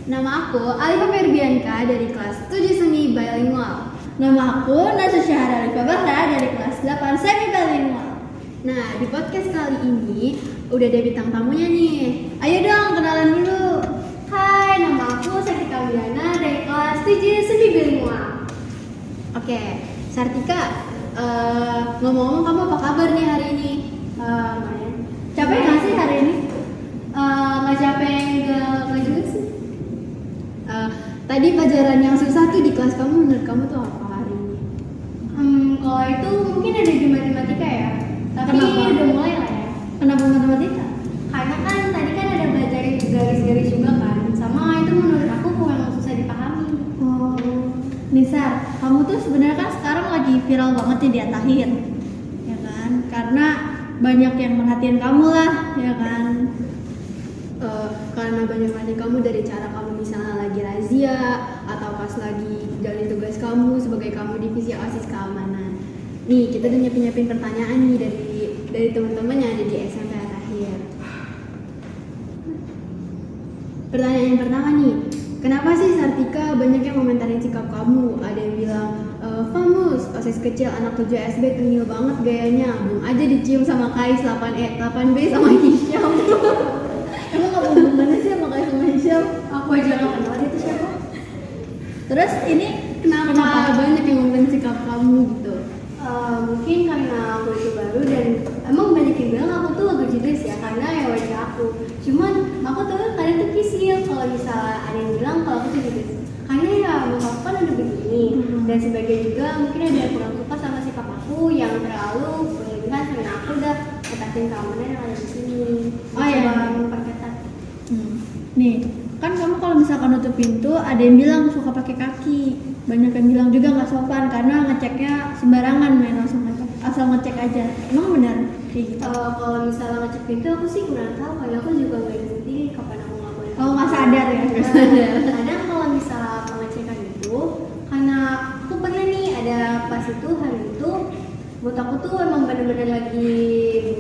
Nama aku Alifa Ferbianka dari kelas 7 Seni Bilingual. Nama aku Nasya Syahra Bahra dari kelas 8 Semi Bilingual. Nah, di podcast kali ini udah ada bintang tamunya nih. Ayo dong kenalan dulu. Hai, nama aku Sartika Wiana dari kelas 7 Seni Bilingual. Oke, Sartika, ngomong-ngomong kamu apa kabar nih hari ini? Lumayan. Capek nggak sih hari ini? Nggak capek, nggak juga sih. Tadi pelajaran yang susah tuh di kelas kamu menurut kamu tuh apa hari ini? Kalau itu mungkin ada di matematika ya. Tapi Kenapa? udah mulai lah ya. Kenapa matematika? Karena kan tadi kan ada belajar garis-garis juga kan. Sama itu menurut aku memang susah dipahami. Oh, Nisar, kamu tuh sebenarnya kan sekarang lagi viral banget nih di Atahir, ya kan? Karena banyak yang merhatiin kamu lah, ya kan? Karena banyak kamu dari cara kamu misalnya lagi razia atau pas lagi jalin tugas kamu sebagai kamu divisi OSIS keamanan. Nih kita udah nyiapin pertanyaan nih dari teman-teman yang ada di SMP Atahir. Pertanyaan yang pertama nih, kenapa sih Sartika banyak yang komentarin sikap kamu? Ada yang bilang, Famus, OSIS kecil anak 7 SB tengil banget gayanya, belum aja dicium sama Kais 8B sama Hisyam. Emang kamu hubungannya sih sama kayak sama Hisyam? Aku aja nggak kenal dia itu siapa. Terus ini Kenapa banyak yang ngomongin sikap kamu gitu? Mungkin karena aku itu baru dan emang banyak yang bilang aku tuh agak judes ya karena ya wajah aku. Cuman aku tuh kadang tuh kisil kalau misalnya ada yang bilang kalau aku tuh judes. Karena ya muka aku kan udah begini dan sebagian juga mungkin ada yang kurang suka sama sikap aku yang terlalu berlebihan karena aku udah ketatin keamanan yang ada di sini. Oh, iya. Coba memperketat. Nih, kan kamu kalau misalkan nutup pintu ada yang bilang suka pakai kaki. Banyak yang bilang juga nggak sopan karena ngeceknya sembarangan, main asal ngecek aja. Emang benar kayak gitu? Kalau misalnya ngecek pintu aku sih kurang tahu karena aku juga nggak ngerti kapan aku ngelakuin. Oh, nggak sadar ya? Kadang kalau misalnya pengecekan itu karena aku pernah nih ada pas itu hari itu buat aku tuh emang bener-bener lagi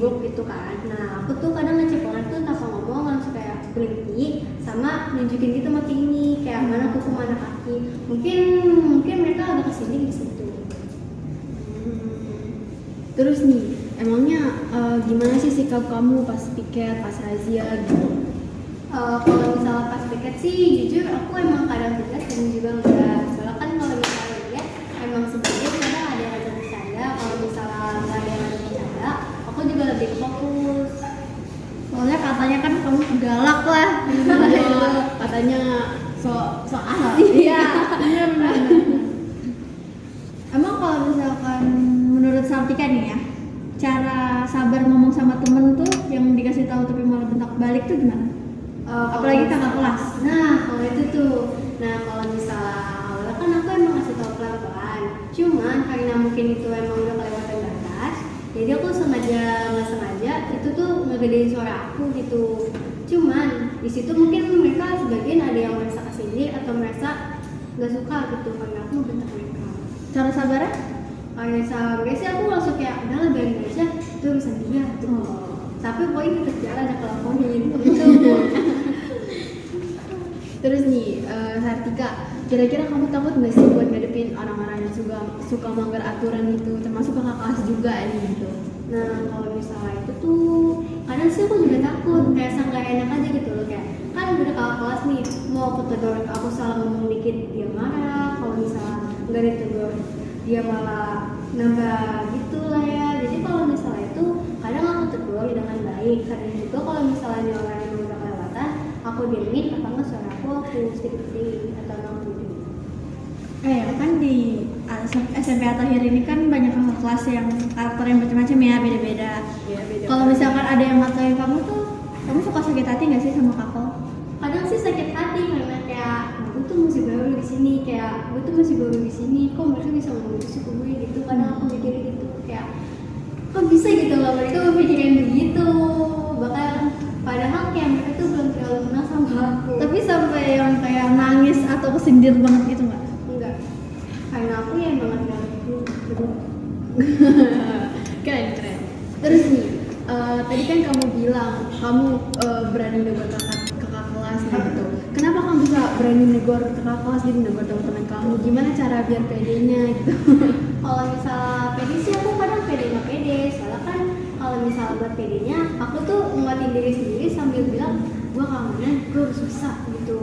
buruk gitu kan. Nah aku tuh kadang ngecek orang tuh tanpa ngomong langsung kayak berhenti sama nunjukin gitu mati ini kayak mana kuku mana kaki. Mungkin mereka agak kesini di situ. Terus nih, emangnya gimana sih sikap kamu pas piket, pas razia gitu? Kalau misalnya pas piket sih jujur aku emang kadang tegas dan juga enggak. Soalnya kan kalau misalnya dia emang sebagian kadang ada yang ada bercanda. Kalau misalnya nggak ada yang ada bercanda, aku juga lebih fokus. Soalnya katanya kan kamu galak lah. Katanya so asli. Iya, benar. Emang kalau misalkan menurut Sartika nih ya, cara sabar ngomong sama temen tuh yang dikasih tahu tapi malah bentak balik tuh gimana? Apalagi kakak kelas. Nah kalau itu tuh, kalau misalnya awalnya kan aku emang ngasih tau pelan-pelan. Cuman karena mungkin itu emang udah kelewatan batas, jadi aku sengaja nggak sengaja itu tuh ngegedein suara aku gitu. Cuman di situ mungkin mereka sebagian ada yang merasa kesindir atau merasa nggak suka gitu karena aku bentak mereka. Cara sabarnya? Kayak sabarnya sih aku langsung kayak udahlah biarin aja itu urusan dia gitu. Tapi pokoknya tetap jalan ada kelakuannya gitu. Terus nih, Sartika, kira-kira kamu takut nggak sih buat ngadepin orang-orang yang suka melanggar aturan gitu, termasuk kakak kelas juga nih gitu? Nah kalau misalnya itu tuh kadang sih aku juga takut kayak nggak enak aja gitu loh kayak kan udah kakak kelas nih mau aku tegur aku salah ngomong dikit dia marah kalau misalnya nggak ditegur dia malah nambah gitu lah ya. Jadi kalau misalnya itu kadang aku tegur dengan baik kadang juga kalau misalnya orang yang udah kelewatan aku diemin apa enggak suara aku sedikit atau nongol dulu. Kan di SMP Atahir ini kan banyak kakak kelas yang karakter yang macam-macam ya, beda-beda. Ya, beda. Kalau misalkan ada yang ngatain kamu tuh, kamu suka sakit hati nggak sih sama kakak? Kadang sih sakit hati karena kayak gue tuh masih baru di sini kok mereka bisa ngomong gitu sih ke gue gitu. Kadang aku mikirin gitu kayak kok bisa gitu loh mereka mikirin begitu padahal kayak mereka tuh belum terlalu kenal sama aku. Tapi sampai yang kayak nangis atau kesindir banget gitu nggak? Enggak, karena aku ya banget gitu. Keren. Terus nih, tadi kan kamu bilang kamu berani debat kakak kelas gitu. Kenapa kamu bisa berani berani negor kakak kelas, jadi negor teman-teman kamu. Gimana cara biar pedenya gitu? Kalau misal pede sih aku kadang pede nggak pede, soalnya kan kalau misal buat pedenya aku tuh nguatin diri sendiri sambil bilang gue keamanan, gue harus bisa gitu.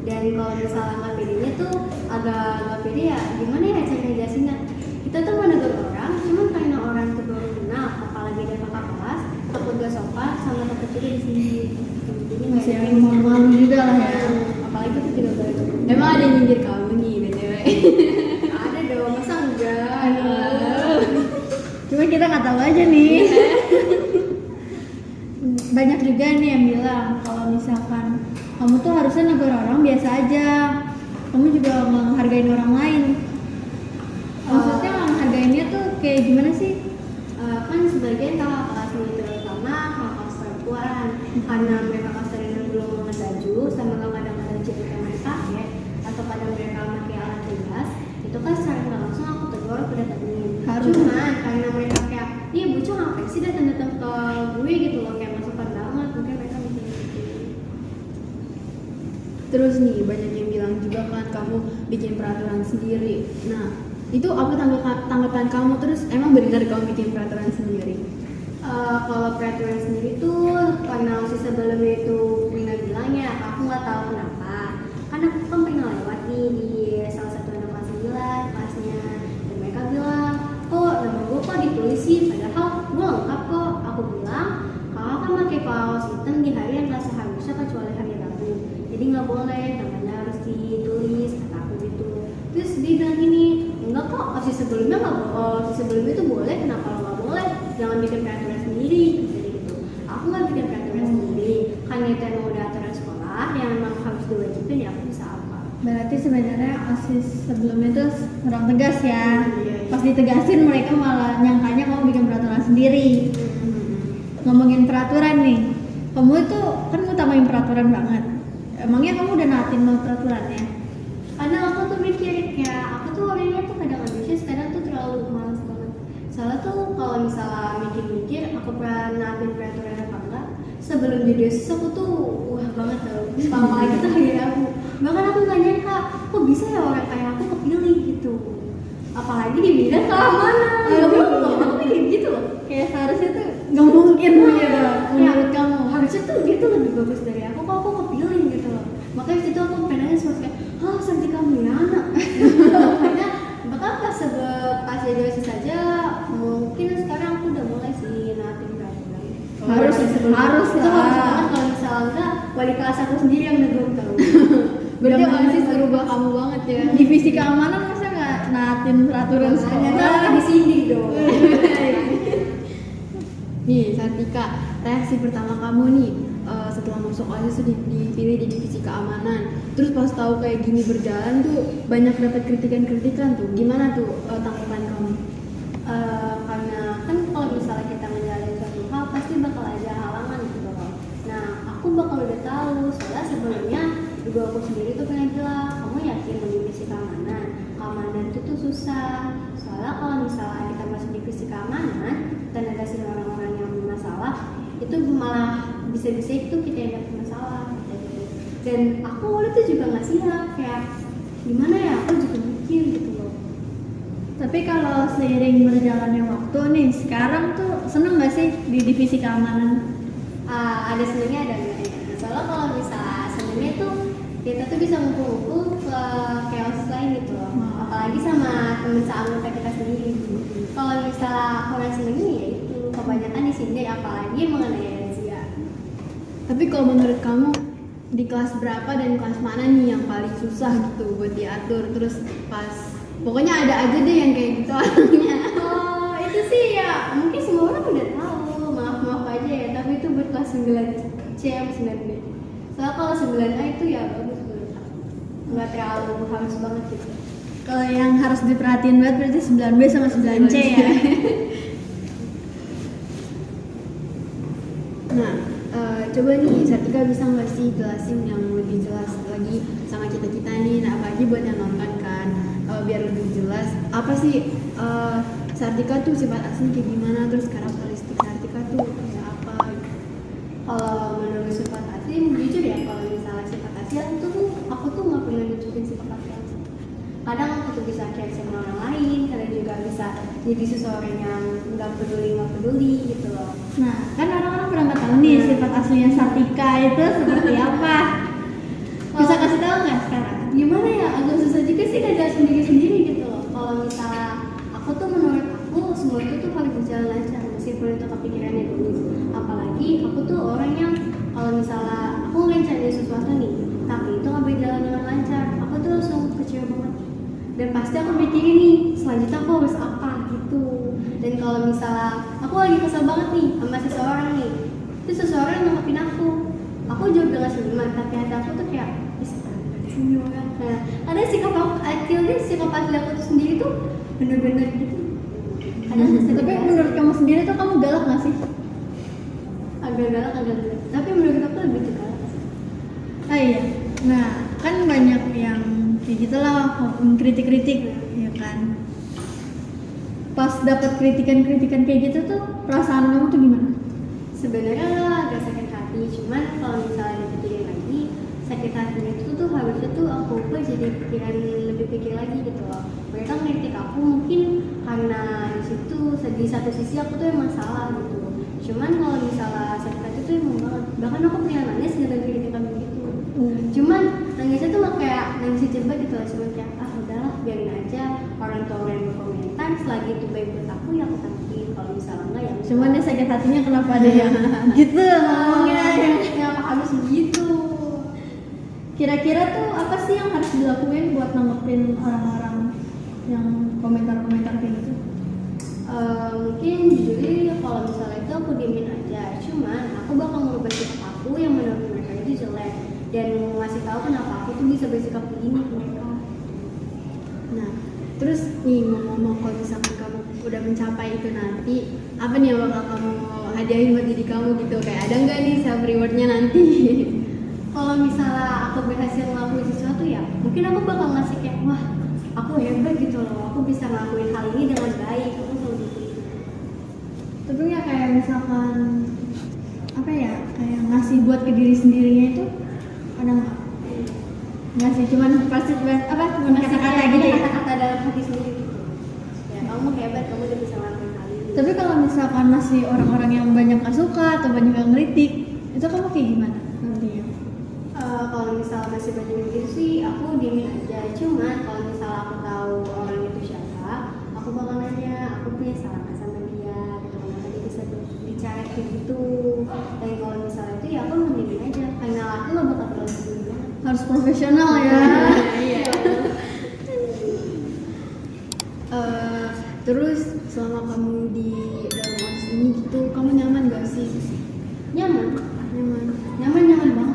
Dan kalau misalnya nggak pedenya tuh agak nggak pede ya, gimana ya cara ngejelasinnya? Kita tuh mau negur orang, cuman karena orang tuh baru kenal, apalagi ada kakak kelas, takut gak sopan sama takut juga di sini. Jadi nggak Masih ada yang malu-malu juga lah ya. apalagi tuh tidak boleh negur. Emang ada yang nyindir kamu nih, BTW? Ada dong, masa enggak? Cuma kita nggak tahu aja nih. Banyak juga nih yang bilang kalau misalkan kamu tuh harusnya negur orang biasa aja. Kamu juga menghargai orang lain. Maksudnya menghargainya tuh kayak gimana sih? Kan sebagian kakak kelas ini terutama kakak kelas perempuan karena mereka kasarnya belum mengenal baju sama kadang-kadang cerita mereka ya, atau kadang mereka pakai alat tugas itu kan secara nggak langsung aku tegur aku datengin. Harus. Cuman karena mereka kayak iya bocah ngapain sih datang-datang ke gue gitu loh, kayak masukan banget, mungkin mereka mikir gitu. Terus nih banyak yang bilang juga kan kamu bikin peraturan sendiri. Nah itu apa tanggapan kamu? Terus emang benar kamu bikin peraturan sendiri? Kalau peraturan sendiri tuh karena si sebelumnya itu pernah bilangnya aku nggak tahu kenapa, karena aku kan pernah lewat nih di salah satu anak kelas 9 kelasnya, dan mereka bilang kok nama gue kok ditulis sih, padahal gue lengkap kok. Aku bilang kakak kan pakai kaos hitam di hari yang nggak seharusnya kecuali hari Rabu, jadi nggak boleh namanya harus ditulis, kata aku gitu. Terus dia bilang gini, enggak kok, si sebelumnya nggak boleh, si sebelumnya itu boleh, kenapa lo nggak boleh? Jangan bikin peraturan sendiri, jadi gitu. Aku nggak bikin peraturan sendiri, karena itu emang udah aturan sekolah yang memang harus diwajibin, ya aku bisa apa? Berarti sebenarnya OSIS sebelumnya tuh kurang tegas ya. Iya. Pas ditegasin mereka malah nyangkanya kamu bikin peraturan sendiri. Ngomongin peraturan nih, kamu itu kan ngutamain peraturan banget. Emangnya kamu udah naatin mau peraturannya? Karena aku tuh mikir kayak aku tuh orangnya tuh kadang ambisius, kadang tuh terlalu malas banget. Soalnya tuh kalau misalnya mikir-mikir aku pernah naapin peraturan apa enggak, sebelum jadi OSIS aku tuh wah banget tau. Apalagi tuh hari Rabu. Bahkan aku nggak nyangka kok bisa ya orang kayak aku kepilih gitu. Apalagi di bidang keamanan. Aku mikir gitu loh. Kayak seharusnya tuh nggak mungkin gitu menurut Ya, kamu. harusnya tuh dia tuh lebih bagus dari aku, kok aku kepilih gitu loh. Makanya situ aku pengennya semua kayak Santi kamu ya anak. Makanya bahkan pas jadi OSIS saja mungkin sekarang aku udah mulai sih naatin peraturan. Harus itu lah. harus banget, kalau misalnya enggak wali kelas aku sendiri yang negur tau. Berarti Jangan OSIS sampai- berubah kamu banget ya? Divisi keamanan masa nggak naatin peraturan Makanya sekolah? di sini dong. Nih Sartika, reaksi pertama kamu nih setelah masuk OSIS tuh dipilih di divisi keamanan. Terus pas tahu kayak gini berjalan tuh banyak dapat kritikan tuh. Gimana tuh tanggapan kamu? Karena kan kalau misalnya kita menjalani suatu hal pasti bakal ada halangan gitu loh. Nah aku bakal udah tahu, soalnya sebelumnya juga aku sendiri tuh pernah bilang kamu yakin mau divisi keamanan? Keamanan itu tuh susah. Soalnya kalau misalnya kita masuk divisi keamanan dan ada sih orang-orang yang bermasalah, itu malah bisa-bisa itu kita yang dapat masalah gitu. Dan aku waktu itu juga nggak siap, kayak gimana ya, aku juga mikir gitu loh. Tapi kalau seiring berjalannya waktu nih, sekarang tuh seneng nggak sih di divisi keamanan? Ada senengnya ada enggaknya. Soalnya kalau bisa senengnya tuh kita tuh bisa ngumpul-ngumpul ke chaos lain gitu loh. Apalagi sama temen seangkatan kita sendiri. Kalau misalnya orang senengnya ya itu kebanyakan di sini, apalagi mengenai razia. Tapi kalau menurut kamu di kelas berapa dan kelas mana nih yang paling susah gitu buat diatur? Terus pas pokoknya ada aja deh yang kayak gitu orangnya. Oh itu sih ya mungkin semua orang udah tahu, maaf aja ya, tapi itu buat kelas 9C sama 9B. Soalnya kalau 9A itu ya bagus menurut aku, nggak terlalu harus banget gitu. Kalau yang harus diperhatiin banget berarti 9B sama 9C ya. Nah, coba nih Sartika bisa nggak sih jelasin yang lebih jelas lagi sama kita nih, nah apalagi buat yang nonton kan, biar lebih jelas apa sih Sartika tuh sifat asli kayak gimana, terus karakteristik Sartika tuh kayak apa gitu. Kalau menurut sifat asli, jujur ya kalau misalnya sifat asli aku tuh nggak pernah bisa care sama orang lain, kalian juga bisa jadi seseorang yang nggak peduli gitu loh. Nah, kan orang-orang pernah nggak tahu nih sifat aslinya Sartika itu seperti apa. Bisa kasih tahu nggak sekarang? Gimana ya, agak susah juga sih kerja sendiri gitu loh. Kalau misalnya aku tuh menurut aku semua itu tuh harus berjalan lancar meskipun itu kepikiran egois. Apalagi aku tuh orang yang kalau misalnya aku ngerencanain sesuatu nih tapi itu nggak berjalan dengan lancar, aku tuh langsung kecewa banget dan pasti aku mikirin nih selanjutnya aku harus apa gitu. Dan kalau misalnya aku lagi kesel banget nih sama seseorang nih, terus seseorang nanggepin aku jawab dengan senyuman tapi hati aku tuh kayak senyum kan. Nah, ada sikap aku sikap asli aku tuh sendiri tuh bener-bener gitu. Tapi menurut kamu sendiri tuh kamu galak nggak sih? Agak galak. Tapi menurut aku lebih ke galak. Ah iya. Nah, kan banyak yang kayak gitulah kritik-kritik, ya kan. Pas dapat kritikan-kritikan kayak gitu tuh perasaan kamu tuh gimana? Sebenarnya agak sakit hati, cuman kalau misalnya dipikirin lagi, sakit hatinya itu tuh harusnya tuh aku ubah jadi pikiran lebih pikir lagi gitu loh. Mereka ngeritik aku mungkin karena di satu sisi aku tuh emang salah gitu. Cuman kalau misalnya sakit hati tuh emang banget. Bahkan aku pernah nangis dengan kritikan begitu. Cuman nangisnya tuh kayak nangis jebak gitu loh, cuman kayak udahlah biarin aja orang tua yang berkomentar, selagi itu baik buat aku ya aku tanggapin, kalau misalnya enggak ya Cuman ya sakit hatinya kenapa ada yang gitu ngomongnya. kenapa harus begitu. Kira-kira tuh apa sih yang harus dilakuin buat nanggepin orang-orang yang komentar-komentar kayak gitu? Mungkin jujur ya kalau misalnya itu aku diemin aja, cuman aku bakal merubah sikap aku yang menurut mereka itu jelek dan ngasih tahu kenapa aku tuh bisa bersikap begini ke mereka. Nah, terus nih ngomong-ngomong kalau misalkan kamu udah mencapai itu nanti, apa nih yang bakal kamu hadiahin buat diri kamu gitu? Kayak ada nggak nih self rewardnya nanti? Kalau misalnya aku berhasil ngelakuin sesuatu ya, mungkin aku bakal ngasih kayak wah aku hebat gitu loh, aku bisa ngelakuin hal ini dengan baik, aku selalu gitu. Tapi ya kayak misalkan apa ya, kayak ngasih buat ke diri sendirinya itu ada nggak? Nggak sih, cuman pasti apa cuman kata-kata gitu ya. Kata-kata dalam hati sendiri gitu. Ya kamu hebat, kamu udah bisa ngelakuin hal ini. Tapi kalau misalkan masih orang-orang yang banyak nggak suka atau banyak yang ngeritik, itu kamu kayak gimana nantinya? Kalau misalnya masih banyak yang gitu sih, aku diemin aja. Cuman kalau misalnya aku tahu orang itu siapa, aku bakal nanya, aku punya salah nggak sama dia, gitu. Kenapa dia bisa bicara kayak gitu? Dan kalau misalnya itu ya aku mendiemin aja, karena aku nggak bakal terlalu peduli banget. Harus profesional ya. Iya. Terus selama kamu di dalam OSIS ini gitu, kamu nyaman gak sih? Nyaman banget loh.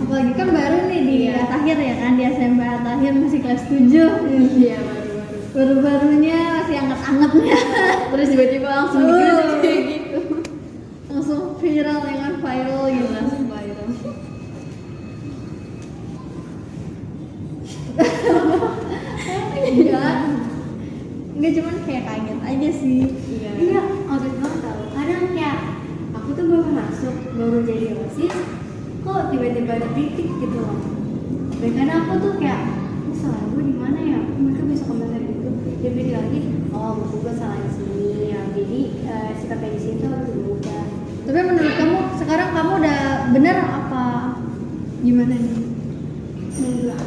Apalagi kan baru nih di akhir ya kan, di SMP akhir masih kelas 7. Iya, baru-baru. Baru-barunya masih anget-angetnya. Terus tiba-tiba langsung dikritik kayak gitu. Langsung viral dengan viral gitu. Langsung viral. Enggak, cuman kayak kaget aja sih. Iya, kaget banget tau. Kadang kayak aku tuh baru masuk, baru jadi OSIS, kok tiba-tiba dikritik gitu loh. Dan kadang aku tuh kayak, salah gue di mana ya? Mereka bisa komentar gitu. Dia pikir lagi, oh maksud gue salah di sini ya. Jadi sikapnya di situ harus berubah. Tapi menurut kamu sekarang kamu udah bener apa gimana nih? Enggak.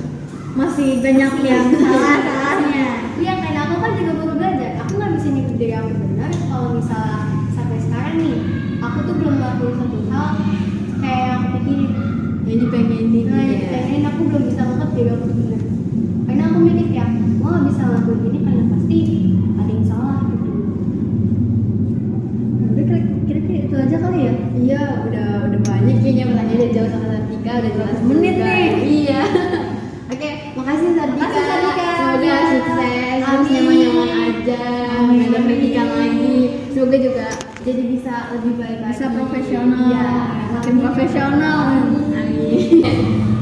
Masih banyak yang salah-salahnya. Iya, karena aku kan juga baru belajar. Aku nggak bisa nyebut diri aku benar kalau misalnya sampai sekarang nih, aku tuh belum ngelakuin satu hal kayak yang aku pikirin. Yang dipengenin Nah, ya. pengen aku belum bisa ngangkat diri aku tuh benar. Karena aku mikir ya, gua nggak bisa ngelakuin ini karena pasti ada yang salah gitu. Udah kira-kira itu aja kali ya. Iya, udah banyak kayaknya pertanyaan dari jauh sama Sartika, udah jelas Menit juga. nih. Iya. Oke, makasih Sartika. Makasih, Sartika. Semoga sukses, terus Amin. nyaman-nyaman aja, Amin. nggak ada kritikan lagi. Semoga juga jadi bisa lebih baik lagi. Bisa profesional. Iya. Makin profesional. Amin.